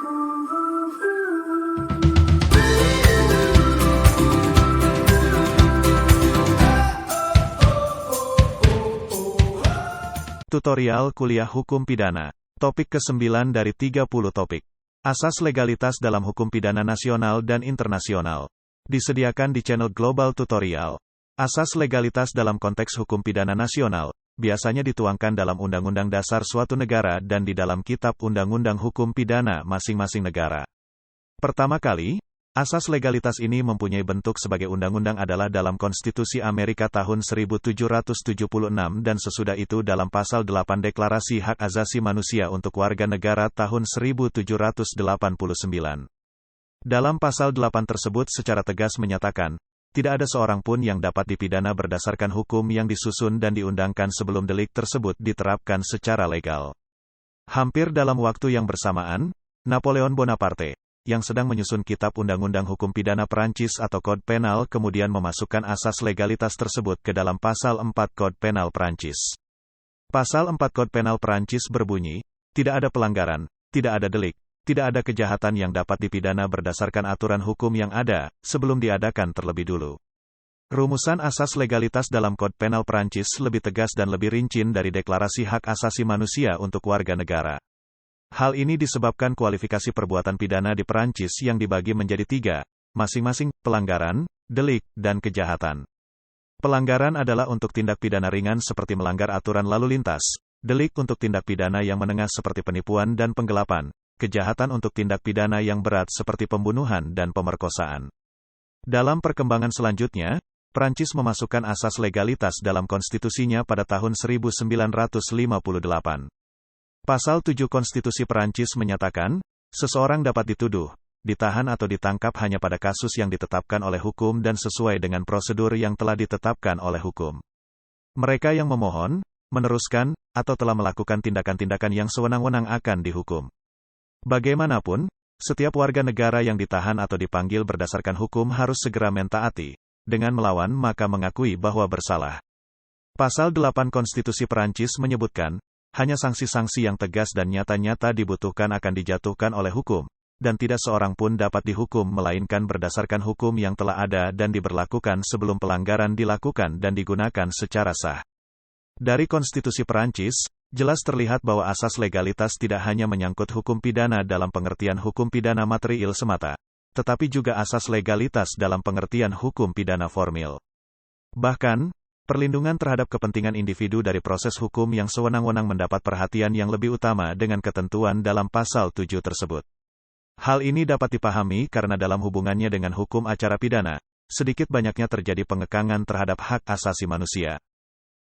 Tutorial Kuliah Hukum Pidana. Topik ke-9 dari 30 topik. Asas legalitas dalam hukum pidana nasional dan internasional. Disediakan di channel Global Tutorial. Asas legalitas dalam konteks hukum pidana nasional, biasanya dituangkan dalam Undang-Undang Dasar suatu negara dan di dalam Kitab Undang-Undang Hukum Pidana masing-masing negara. Pertama kali, asas legalitas ini mempunyai bentuk sebagai undang-undang adalah dalam Konstitusi Amerika tahun 1776 dan sesudah itu dalam Pasal 8 Deklarasi Hak Asasi Manusia untuk Warga Negara tahun 1789. Dalam Pasal 8 tersebut secara tegas menyatakan, tidak ada seorang pun yang dapat dipidana berdasarkan hukum yang disusun dan diundangkan sebelum delik tersebut diterapkan secara legal. Hampir dalam waktu yang bersamaan, Napoleon Bonaparte, yang sedang menyusun Kitab Undang-Undang Hukum Pidana Perancis atau Code Penal kemudian memasukkan asas legalitas tersebut ke dalam Pasal 4 Code Penal Perancis. Pasal 4 Code Penal Perancis berbunyi, tidak ada pelanggaran, tidak ada delik, tidak ada kejahatan yang dapat dipidana berdasarkan aturan hukum yang ada, sebelum diadakan terlebih dulu. Rumusan asas legalitas dalam Code Penal Perancis lebih tegas dan lebih rinci dari Deklarasi Hak Asasi Manusia untuk Warga Negara. Hal ini disebabkan kualifikasi perbuatan pidana di Perancis yang dibagi menjadi 3, masing-masing, pelanggaran, delik, dan kejahatan. Pelanggaran adalah untuk tindak pidana ringan seperti melanggar aturan lalu lintas, delik untuk tindak pidana yang menengah seperti penipuan dan penggelapan, kejahatan untuk tindak pidana yang berat seperti pembunuhan dan pemerkosaan. Dalam perkembangan selanjutnya, Perancis memasukkan asas legalitas dalam konstitusinya pada tahun 1958. Pasal 7 Konstitusi Perancis menyatakan, seseorang dapat dituduh, ditahan atau ditangkap hanya pada kasus yang ditetapkan oleh hukum dan sesuai dengan prosedur yang telah ditetapkan oleh hukum. Mereka yang memohon, meneruskan, atau telah melakukan tindakan-tindakan yang sewenang-wenang akan dihukum. Bagaimanapun, setiap warga negara yang ditahan atau dipanggil berdasarkan hukum harus segera mentaati. Dengan melawan maka mengakui bahwa bersalah. Pasal 8 Konstitusi Perancis menyebutkan, hanya sanksi-sanksi yang tegas dan nyata-nyata dibutuhkan akan dijatuhkan oleh hukum, dan tidak seorang pun dapat dihukum melainkan berdasarkan hukum yang telah ada dan diberlakukan sebelum pelanggaran dilakukan dan digunakan secara sah. Dari Konstitusi Perancis, jelas terlihat bahwa asas legalitas tidak hanya menyangkut hukum pidana dalam pengertian hukum pidana material semata, tetapi juga asas legalitas dalam pengertian hukum pidana formil. Bahkan, perlindungan terhadap kepentingan individu dari proses hukum yang sewenang-wenang mendapat perhatian yang lebih utama dengan ketentuan dalam Pasal 7 tersebut. Hal ini dapat dipahami karena dalam hubungannya dengan hukum acara pidana, sedikit banyaknya terjadi pengekangan terhadap hak asasi manusia.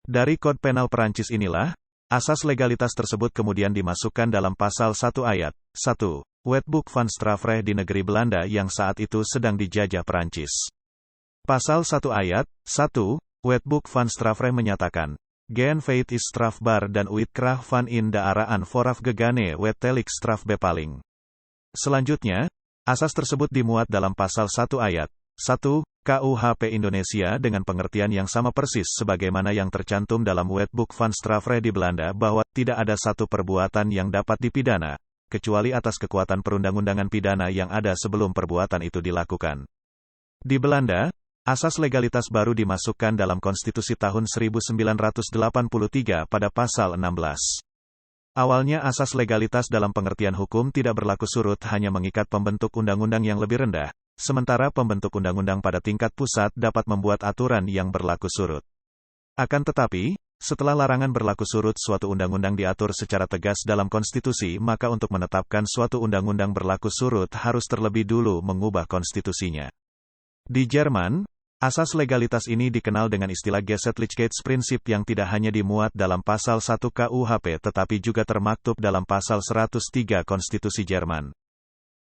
Dari Kode Penal Perancis inilah, asas legalitas tersebut kemudian dimasukkan dalam Pasal 1 ayat 1, Wetboek van Strafrecht di negeri Belanda yang saat itu sedang dijajah Perancis. Pasal 1 ayat 1, Wetboek van Strafrecht menyatakan, Geen feit is strafbaar dan uit kracht van in de araan vooraf gegane wettelijk strafbepaling. Selanjutnya, asas tersebut dimuat dalam Pasal 1 ayat 1, KUHP Indonesia dengan pengertian yang sama persis sebagaimana yang tercantum dalam Wetboek van Strafrecht di Belanda bahwa tidak ada satu perbuatan yang dapat dipidana, kecuali atas kekuatan perundang-undangan pidana yang ada sebelum perbuatan itu dilakukan. Di Belanda, asas legalitas baru dimasukkan dalam konstitusi tahun 1983 pada pasal 16. Awalnya asas legalitas dalam pengertian hukum tidak berlaku surut hanya mengikat pembentuk undang-undang yang lebih rendah, sementara pembentuk undang-undang pada tingkat pusat dapat membuat aturan yang berlaku surut. Akan tetapi, setelah larangan berlaku surut suatu undang-undang diatur secara tegas dalam konstitusi, maka untuk menetapkan suatu undang-undang berlaku surut harus terlebih dulu mengubah konstitusinya. Di Jerman, asas legalitas ini dikenal dengan istilah Gesetzlichkeitsprinzip yang tidak hanya dimuat dalam Pasal 1 KUHP tetapi juga termaktub dalam Pasal 103 Konstitusi Jerman.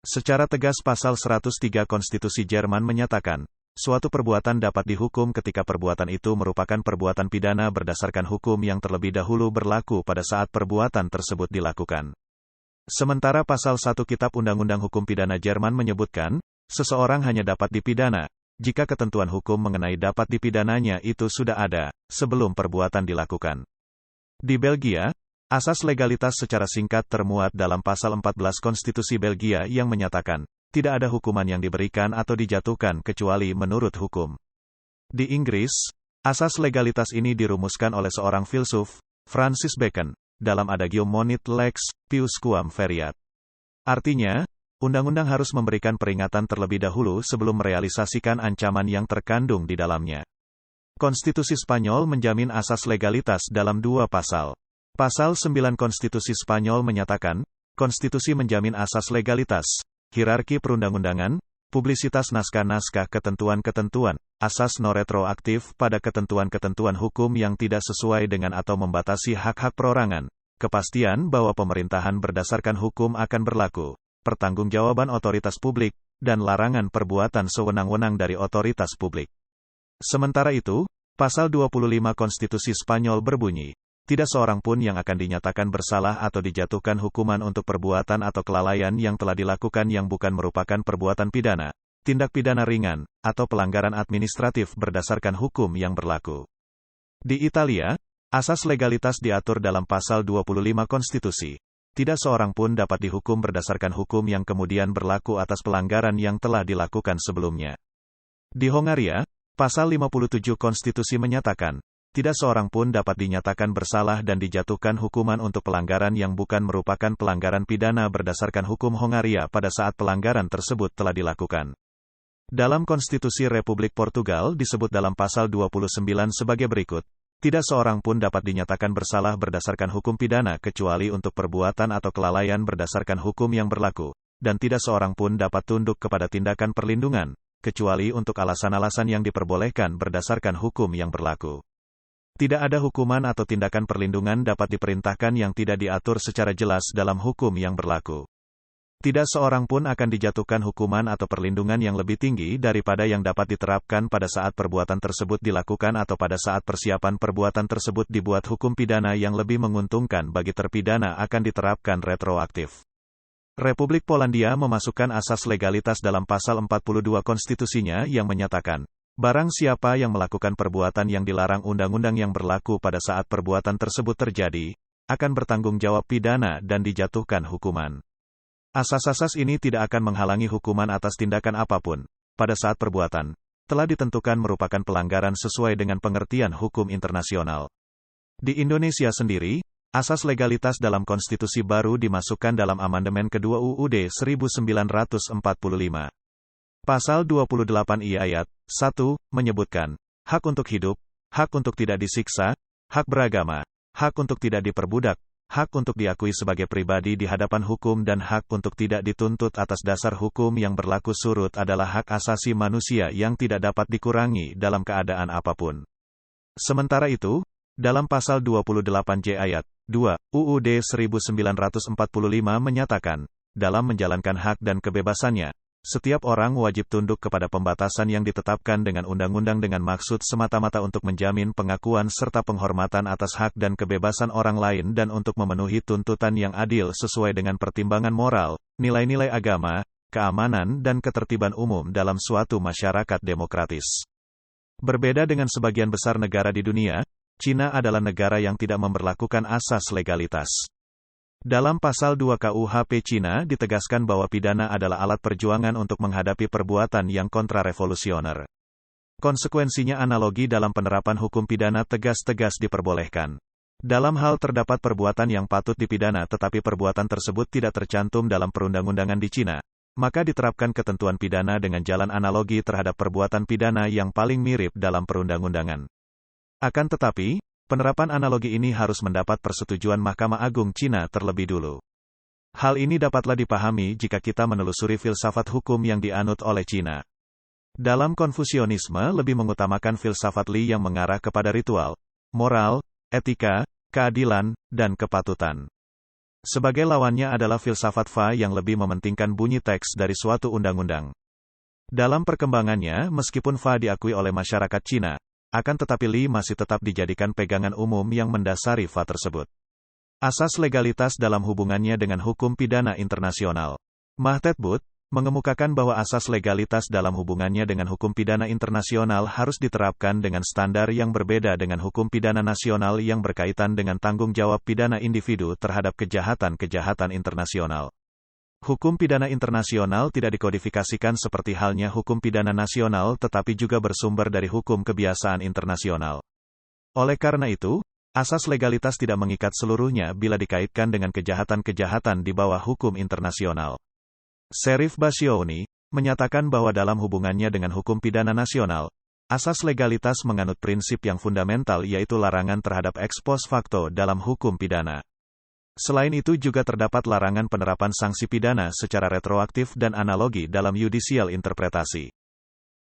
Secara tegas Pasal 103 Konstitusi Jerman menyatakan, suatu perbuatan dapat dihukum ketika perbuatan itu merupakan perbuatan pidana berdasarkan hukum yang terlebih dahulu berlaku pada saat perbuatan tersebut dilakukan. Sementara Pasal 1 Kitab Undang-Undang Hukum Pidana Jerman menyebutkan, seseorang hanya dapat dipidana jika ketentuan hukum mengenai dapat dipidananya itu sudah ada sebelum perbuatan dilakukan. Di Belgia, Asas legalitas secara singkat termuat dalam pasal 14 Konstitusi Belgia yang menyatakan, tidak ada hukuman yang diberikan atau dijatuhkan kecuali menurut hukum. Di Inggris, asas legalitas ini dirumuskan oleh seorang filsuf, Francis Bacon, dalam Adagium Monit Lex, Pius Quam Feriat. Artinya, undang-undang harus memberikan peringatan terlebih dahulu sebelum merealisasikan ancaman yang terkandung di dalamnya. Konstitusi Spanyol menjamin asas legalitas dalam dua pasal. Pasal 9 Konstitusi Spanyol menyatakan, konstitusi menjamin asas legalitas, hierarki perundang-undangan, publisitas naskah-naskah ketentuan-ketentuan, asas no retroaktif pada ketentuan-ketentuan hukum yang tidak sesuai dengan atau membatasi hak-hak perorangan, kepastian bahwa pemerintahan berdasarkan hukum akan berlaku, pertanggungjawaban otoritas publik, dan larangan perbuatan sewenang-wenang dari otoritas publik. Sementara itu, pasal 25 Konstitusi Spanyol berbunyi, tidak seorang pun yang akan dinyatakan bersalah atau dijatuhkan hukuman untuk perbuatan atau kelalaian yang telah dilakukan yang bukan merupakan perbuatan pidana, tindak pidana ringan, atau pelanggaran administratif berdasarkan hukum yang berlaku. Di Italia, asas legalitas diatur dalam pasal 25 konstitusi. Tidak seorang pun dapat dihukum berdasarkan hukum yang kemudian berlaku atas pelanggaran yang telah dilakukan sebelumnya. Di Hongaria, pasal 57 konstitusi menyatakan, tidak seorang pun dapat dinyatakan bersalah dan dijatuhkan hukuman untuk pelanggaran yang bukan merupakan pelanggaran pidana berdasarkan hukum Hongaria pada saat pelanggaran tersebut telah dilakukan. Dalam Konstitusi Republik Portugal disebut dalam pasal 29 sebagai berikut, tidak seorang pun dapat dinyatakan bersalah berdasarkan hukum pidana kecuali untuk perbuatan atau kelalaian berdasarkan hukum yang berlaku, dan tidak seorang pun dapat tunduk kepada tindakan perlindungan, kecuali untuk alasan-alasan yang diperbolehkan berdasarkan hukum yang berlaku. Tidak ada hukuman atau tindakan perlindungan dapat diperintahkan yang tidak diatur secara jelas dalam hukum yang berlaku. Tidak seorang pun akan dijatuhkan hukuman atau perlindungan yang lebih tinggi daripada yang dapat diterapkan pada saat perbuatan tersebut dilakukan atau pada saat persiapan perbuatan tersebut dibuat. Hukum pidana yang lebih menguntungkan bagi terpidana akan diterapkan retroaktif. Republik Polandia memasukkan asas legalitas dalam pasal 42 konstitusinya yang menyatakan, barang siapa yang melakukan perbuatan yang dilarang undang-undang yang berlaku pada saat perbuatan tersebut terjadi, akan bertanggung jawab pidana dan dijatuhkan hukuman. Asas-asas ini tidak akan menghalangi hukuman atas tindakan apapun, pada saat perbuatan telah ditentukan merupakan pelanggaran sesuai dengan pengertian hukum internasional. Di Indonesia sendiri, asas legalitas dalam konstitusi baru dimasukkan dalam amandemen kedua UUD 1945. Pasal 28I ayat 1 menyebutkan, hak untuk hidup, hak untuk tidak disiksa, hak beragama, hak untuk tidak diperbudak, hak untuk diakui sebagai pribadi di hadapan hukum dan hak untuk tidak dituntut atas dasar hukum yang berlaku surut adalah hak asasi manusia yang tidak dapat dikurangi dalam keadaan apapun. Sementara itu, dalam pasal 28J ayat 2 UUD 1945 menyatakan, dalam menjalankan hak dan kebebasannya, setiap orang wajib tunduk kepada pembatasan yang ditetapkan dengan undang-undang dengan maksud semata-mata untuk menjamin pengakuan serta penghormatan atas hak dan kebebasan orang lain dan untuk memenuhi tuntutan yang adil sesuai dengan pertimbangan moral, nilai-nilai agama, keamanan dan ketertiban umum dalam suatu masyarakat demokratis. Berbeda dengan sebagian besar negara di dunia, Cina adalah negara yang tidak memberlakukan asas legalitas. Dalam pasal 2 KUHP Cina ditegaskan bahwa pidana adalah alat perjuangan untuk menghadapi perbuatan yang kontrarevolusioner. Konsekuensinya analogi dalam penerapan hukum pidana tegas-tegas diperbolehkan. Dalam hal terdapat perbuatan yang patut dipidana tetapi perbuatan tersebut tidak tercantum dalam perundang-undangan di Cina, maka diterapkan ketentuan pidana dengan jalan analogi terhadap perbuatan pidana yang paling mirip dalam perundang-undangan. Akan tetapi, penerapan analogi ini harus mendapat persetujuan Mahkamah Agung Cina terlebih dulu. Hal ini dapatlah dipahami jika kita menelusuri filsafat hukum yang dianut oleh Cina. Dalam Konfusianisme lebih mengutamakan filsafat Li yang mengarah kepada ritual, moral, etika, keadilan, dan kepatutan. Sebagai lawannya adalah filsafat Fa yang lebih mementingkan bunyi teks dari suatu undang-undang. Dalam perkembangannya, meskipun Fa diakui oleh masyarakat Cina, akan tetapi Li masih tetap dijadikan pegangan umum yang mendasari Fa tersebut. Asas legalitas dalam hubungannya dengan hukum pidana internasional. Mahtet Butt, mengemukakan bahwa asas legalitas dalam hubungannya dengan hukum pidana internasional harus diterapkan dengan standar yang berbeda dengan hukum pidana nasional yang berkaitan dengan tanggung jawab pidana individu terhadap kejahatan-kejahatan internasional. Hukum pidana internasional tidak dikodifikasikan seperti halnya hukum pidana nasional tetapi juga bersumber dari hukum kebiasaan internasional. Oleh karena itu, asas legalitas tidak mengikat seluruhnya bila dikaitkan dengan kejahatan-kejahatan di bawah hukum internasional. Serif Bassiouni menyatakan bahwa dalam hubungannya dengan hukum pidana nasional, asas legalitas menganut prinsip yang fundamental yaitu larangan terhadap ex post facto dalam hukum pidana. Selain itu juga terdapat larangan penerapan sanksi pidana secara retroaktif dan analogi dalam judicial interpretasi.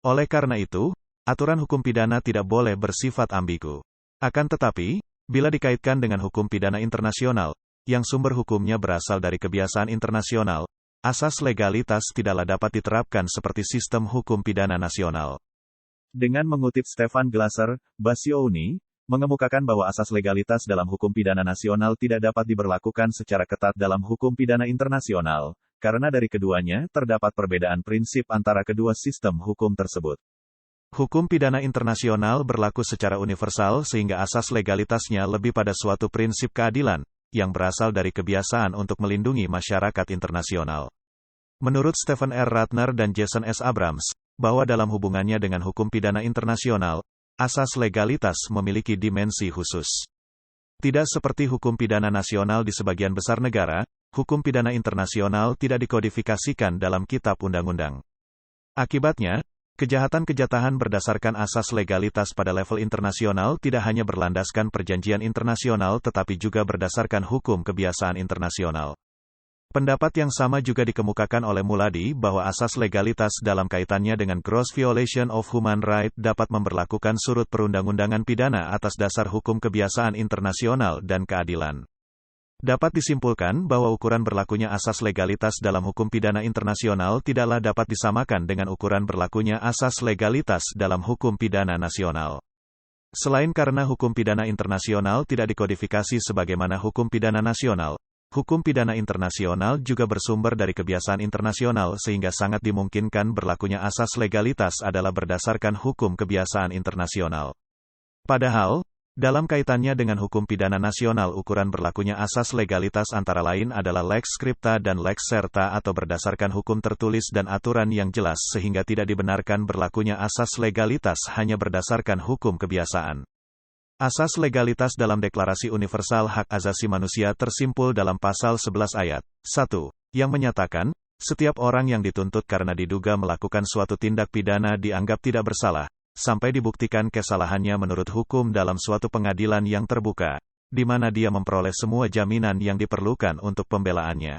Oleh karena itu, aturan hukum pidana tidak boleh bersifat ambigu. Akan tetapi, bila dikaitkan dengan hukum pidana internasional, yang sumber hukumnya berasal dari kebiasaan internasional, asas legalitas tidaklah dapat diterapkan seperti sistem hukum pidana nasional. Dengan mengutip Stefan Glasser, Bassiouni mengemukakan bahwa asas legalitas dalam hukum pidana nasional tidak dapat diberlakukan secara ketat dalam hukum pidana internasional, karena dari keduanya terdapat perbedaan prinsip antara kedua sistem hukum tersebut. Hukum pidana internasional berlaku secara universal sehingga asas legalitasnya lebih pada suatu prinsip keadilan, yang berasal dari kebiasaan untuk melindungi masyarakat internasional. Menurut Stephen R. Ratner dan Jason S. Abrams, bahwa dalam hubungannya dengan hukum pidana internasional, asas legalitas memiliki dimensi khusus. Tidak seperti hukum pidana nasional di sebagian besar negara, hukum pidana internasional tidak dikodifikasikan dalam kitab undang-undang. Akibatnya, kejahatan-kejahatan berdasarkan asas legalitas pada level internasional tidak hanya berlandaskan perjanjian internasional tetapi juga berdasarkan hukum kebiasaan internasional. Pendapat yang sama juga dikemukakan oleh Muladi bahwa asas legalitas dalam kaitannya dengan gross violation of human rights dapat memberlakukan surut perundang-undangan pidana atas dasar hukum kebiasaan internasional dan keadilan. Dapat disimpulkan bahwa ukuran berlakunya asas legalitas dalam hukum pidana internasional tidaklah dapat disamakan dengan ukuran berlakunya asas legalitas dalam hukum pidana nasional. Selain karena hukum pidana internasional tidak dikodifikasi sebagaimana hukum pidana nasional, hukum pidana internasional juga bersumber dari kebiasaan internasional sehingga sangat dimungkinkan berlakunya asas legalitas adalah berdasarkan hukum kebiasaan internasional. Padahal, dalam kaitannya dengan hukum pidana nasional ukuran berlakunya asas legalitas antara lain adalah lex scripta dan lex serta atau berdasarkan hukum tertulis dan aturan yang jelas sehingga tidak dibenarkan berlakunya asas legalitas hanya berdasarkan hukum kebiasaan. Asas legalitas dalam Deklarasi Universal Hak Asasi Manusia tersimpul dalam pasal 11 ayat 1, yang menyatakan, setiap orang yang dituntut karena diduga melakukan suatu tindak pidana dianggap tidak bersalah, sampai dibuktikan kesalahannya menurut hukum dalam suatu pengadilan yang terbuka, di mana dia memperoleh semua jaminan yang diperlukan untuk pembelaannya.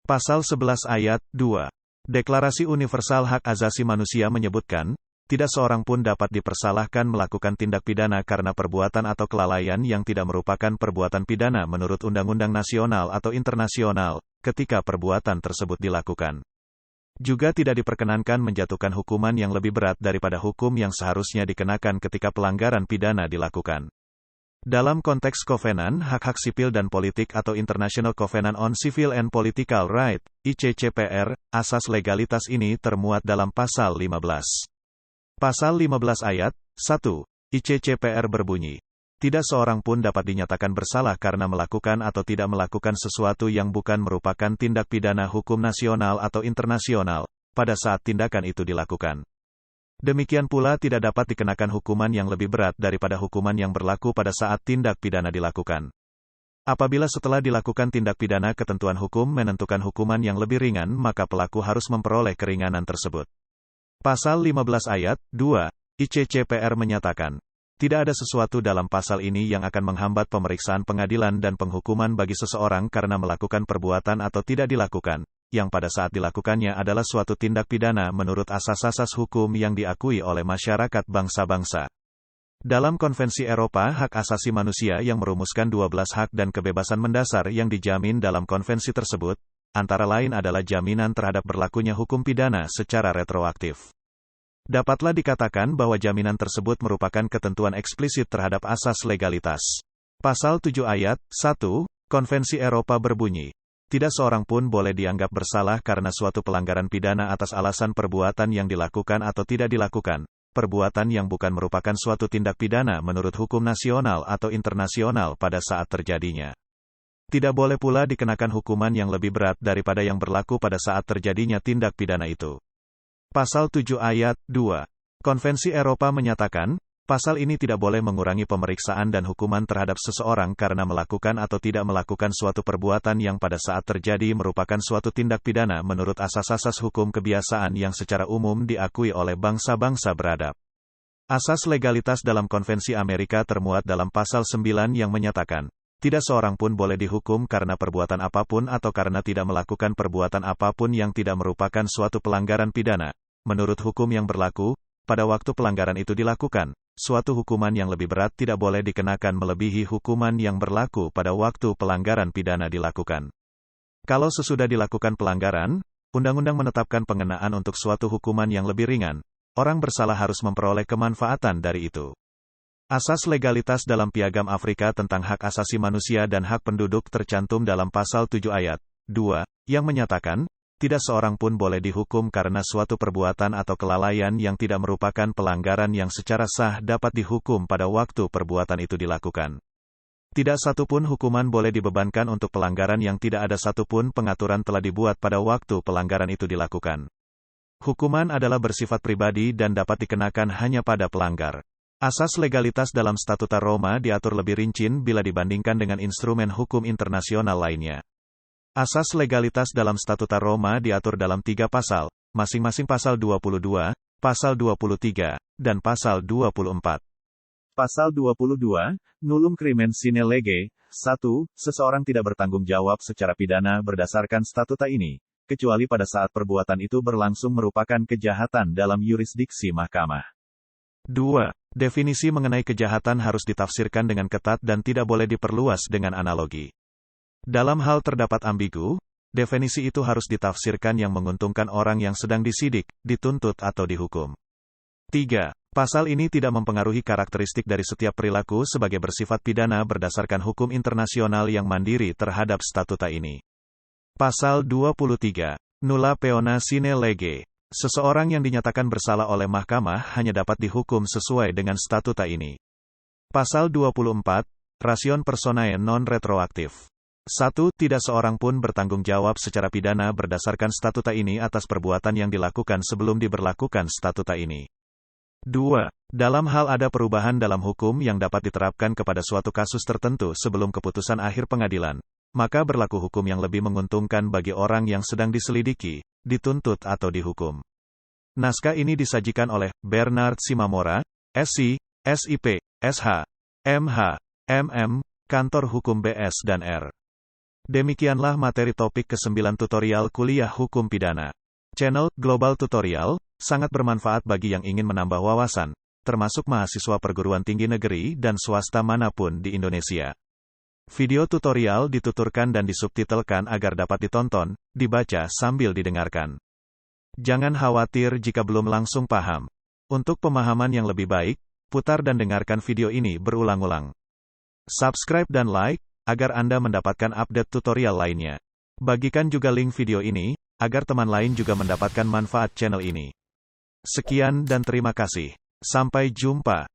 Pasal 11 ayat 2. Deklarasi Universal Hak Asasi Manusia menyebutkan, tidak seorang pun dapat dipersalahkan melakukan tindak pidana karena perbuatan atau kelalaian yang tidak merupakan perbuatan pidana menurut undang-undang nasional atau internasional, ketika perbuatan tersebut dilakukan. Juga tidak diperkenankan menjatuhkan hukuman yang lebih berat daripada hukum yang seharusnya dikenakan ketika pelanggaran pidana dilakukan. Dalam konteks Kovenan Hak-Hak Sipil dan Politik atau International Covenant on Civil and Political Rights, ICCPR, asas legalitas ini termuat dalam pasal 15. Pasal 15 ayat 1, ICCPR berbunyi, tidak seorang pun dapat dinyatakan bersalah karena melakukan atau tidak melakukan sesuatu yang bukan merupakan tindak pidana hukum nasional atau internasional, pada saat tindakan itu dilakukan. Demikian pula tidak dapat dikenakan hukuman yang lebih berat daripada hukuman yang berlaku pada saat tindak pidana dilakukan. Apabila setelah dilakukan tindak pidana ketentuan hukum menentukan hukuman yang lebih ringan maka pelaku harus memperoleh keringanan tersebut. Pasal 15 ayat 2, ICCPR menyatakan, tidak ada sesuatu dalam pasal ini yang akan menghambat pemeriksaan pengadilan dan penghukuman bagi seseorang karena melakukan perbuatan atau tidak dilakukan, yang pada saat dilakukannya adalah suatu tindak pidana menurut asas-asas hukum yang diakui oleh masyarakat bangsa-bangsa. Dalam Konvensi Eropa Hak Asasi Manusia yang merumuskan 12 hak dan kebebasan mendasar yang dijamin dalam konvensi tersebut, antara lain adalah jaminan terhadap berlakunya hukum pidana secara retroaktif. Dapatlah dikatakan bahwa jaminan tersebut merupakan ketentuan eksplisit terhadap asas legalitas. Pasal 7 ayat 1, Konvensi Eropa berbunyi, Tidak seorang pun boleh dianggap bersalah karena suatu pelanggaran pidana atas alasan perbuatan yang dilakukan atau tidak dilakukan. Perbuatan yang bukan merupakan suatu tindak pidana menurut hukum nasional atau internasional pada saat terjadinya. Tidak boleh pula dikenakan hukuman yang lebih berat daripada yang berlaku pada saat terjadinya tindak pidana itu. Pasal 7 ayat 2. Konvensi Eropa menyatakan, pasal ini tidak boleh mengurangi pemeriksaan dan hukuman terhadap seseorang karena melakukan atau tidak melakukan suatu perbuatan yang pada saat terjadi merupakan suatu tindak pidana menurut asas-asas hukum kebiasaan yang secara umum diakui oleh bangsa-bangsa beradab. Asas legalitas dalam Konvensi Amerika termuat dalam pasal 9 yang menyatakan, tidak seorang pun boleh dihukum karena perbuatan apapun atau karena tidak melakukan perbuatan apapun yang tidak merupakan suatu pelanggaran pidana. Menurut hukum yang berlaku, pada waktu pelanggaran itu dilakukan, suatu hukuman yang lebih berat tidak boleh dikenakan melebihi hukuman yang berlaku pada waktu pelanggaran pidana dilakukan. Kalau sesudah dilakukan pelanggaran, undang-undang menetapkan pengenaan untuk suatu hukuman yang lebih ringan, orang bersalah harus memperoleh kemanfaatan dari itu. Asas legalitas dalam Piagam Afrika tentang hak asasi manusia dan hak penduduk tercantum dalam pasal 7 ayat 2, yang menyatakan, tidak seorang pun boleh dihukum karena suatu perbuatan atau kelalaian yang tidak merupakan pelanggaran yang secara sah dapat dihukum pada waktu perbuatan itu dilakukan. Tidak satu pun hukuman boleh dibebankan untuk pelanggaran yang tidak ada satu pun pengaturan telah dibuat pada waktu pelanggaran itu dilakukan. Hukuman adalah bersifat pribadi dan dapat dikenakan hanya pada pelanggar. Asas legalitas dalam Statuta Roma diatur lebih rinci bila dibandingkan dengan instrumen hukum internasional lainnya. Asas legalitas dalam Statuta Roma diatur dalam 3 pasal, masing-masing pasal 22, pasal 23, dan pasal 24. Pasal 22, Nullum crimen sine lege. 1. Seseorang tidak bertanggung jawab secara pidana berdasarkan statuta ini, kecuali pada saat perbuatan itu berlangsung merupakan kejahatan dalam yurisdiksi mahkamah. 2. Definisi mengenai kejahatan harus ditafsirkan dengan ketat dan tidak boleh diperluas dengan analogi. Dalam hal terdapat ambigu, definisi itu harus ditafsirkan yang menguntungkan orang yang sedang disidik, dituntut atau dihukum. 3. Pasal ini tidak mempengaruhi karakteristik dari setiap perilaku sebagai bersifat pidana berdasarkan hukum internasional yang mandiri terhadap statuta ini. Pasal 23. Nulla peona sine lege. Seseorang yang dinyatakan bersalah oleh mahkamah hanya dapat dihukum sesuai dengan statuta ini. Pasal 24. Ration personae non retroaktif. 1. Tidak seorang pun bertanggung jawab secara pidana berdasarkan statuta ini atas perbuatan yang dilakukan sebelum diberlakukan statuta ini. 2. Dalam hal ada perubahan dalam hukum yang dapat diterapkan kepada suatu kasus tertentu sebelum keputusan akhir pengadilan, maka berlaku hukum yang lebih menguntungkan bagi orang yang sedang diselidiki, dituntut atau dihukum. Naskah ini disajikan oleh Bernard Simamora, SC, SIP, SH, MH, MM, Kantor Hukum BS dan R. Demikianlah materi topik ke-9 tutorial kuliah hukum pidana. Channel Global Tutorial sangat bermanfaat bagi yang ingin menambah wawasan, termasuk mahasiswa perguruan tinggi negeri dan swasta manapun di Indonesia. Video tutorial dituturkan dan disubtitelkan agar dapat ditonton, dibaca sambil didengarkan. Jangan khawatir jika belum langsung paham. Untuk pemahaman yang lebih baik, putar dan dengarkan video ini berulang-ulang. Subscribe dan like, agar Anda mendapatkan update tutorial lainnya. Bagikan juga link video ini, agar teman lain juga mendapatkan manfaat channel ini. Sekian dan terima kasih. Sampai jumpa.